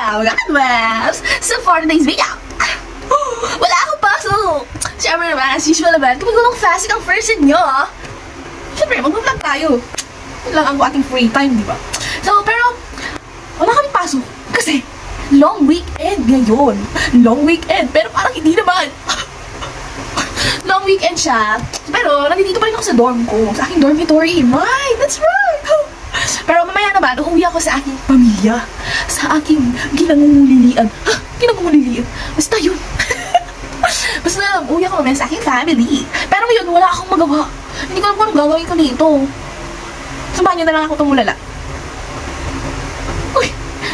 mga katwabs! So for today's video, wala akong pasok! Siyempre naman, as usual naman, kapag walang fasting ang person nyo, siyempre, mag-vlog tayo. Yun lang ang ating free time, di ba? So, pero, wala kami pasok. Kasi, long weekend ngayon. Long weekend, pero parang hindi naman. Long weekend siya. Pero, nandito pa rin ako sa dorm ko. Sa aking dormitory. Right, that's right. Pero mamaya naman, uuwi ako sa aking pamilya. Sa aking ginangungulilian. Ha? Ginangungulilian? Basta yun. Basta uuwi ako mamaya sa aking family. Pero ngayon, wala akong magawa. Hindi ko alam kung anong gagawin ko dito. Samahan niyo na lang ako tumulala. Uy,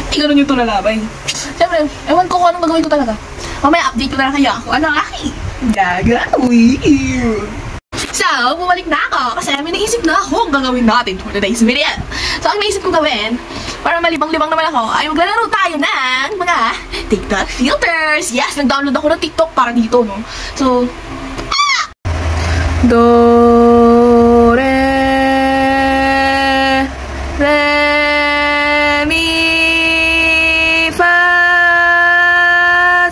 hindi ganun yung tulalabay. Siyempre, ewan ko kung anong gagawin ko talaga. Mamaya update ko na lang kaya ako. Ano ang aking gagawin? So, bumalik na ako kasi may naisip na ako ang gagawin natin for today's video. So, ang naisip ko gawin, para malibang-libang naman ako, ay maglalaro tayo ng mga TikTok filters. Yes, nag-download ako ng TikTok para dito, no? So, Do, Re, Re, Mi, Fa,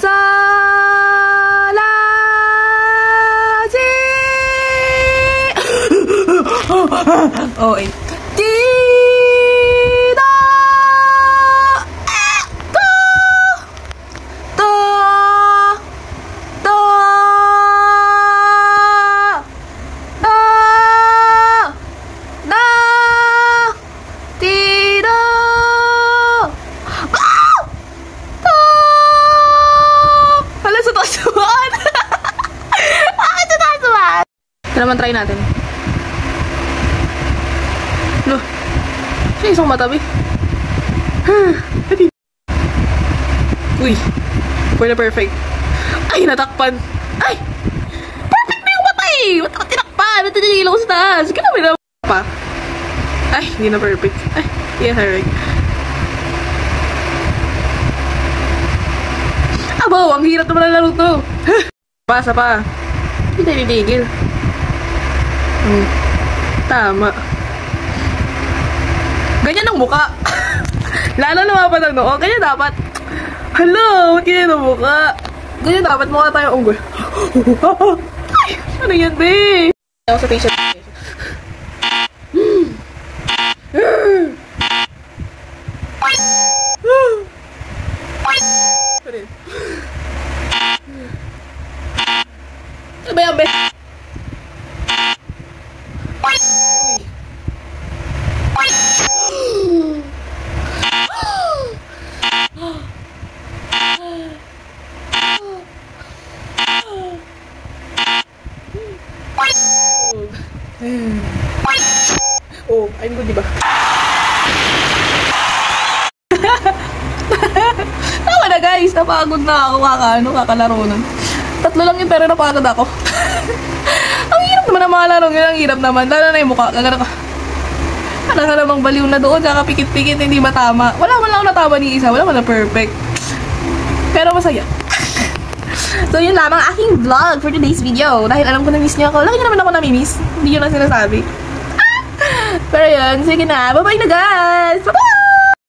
Sol, La, Si. Oh, eh. Di, do, do, do, do, do, di, do, do. Hala, sa tasuan. Bakit sa tasuan? Ito naman try natin. No. Siya isang matabi. Uy. Pwede perfect. Ay, natakpan. Ay! Perfect na yung matay! Ba't ako tinakpan? Ba't nililaw sa taas? Kaya may naman pa. Ay, hindi na perfect. Ay, yeah, perfect. Abo, ang hirap naman ang laro to. Pasa pa. Hindi tayo niligil. Tama. Ganyan ang muka. Lalo lumapat ang noo. Ganyan dapat. Hello! Ganyan ang muka. Ganyan dapat mukha tayo unggol. Ay! Ano yan, be? Ako sa facial. Ano ba yan, be? Oh, ayun ko, diba? Tama na, guys. Napagod na ako kakalaro nun. 3 lang yun, pero napagod ako. Ang hirap naman ang mga larong yun. Ang hirap naman. Lalo na yung mukha. Kagano ka. Ano ka namang baliw na doon. Tsaka pikit-pikit. Hindi matama. Wala man lang natama ni isa. Wala man na perfect. Pero masaya. So, yun lamang aking vlog for today's video. Dahil alam ko na-miss niyo ako. Lagi na naman ako nami-miss. Hindi yun ang sinasabi. Pero yun, sige na. Bye-bye na, guys! Bye-bye!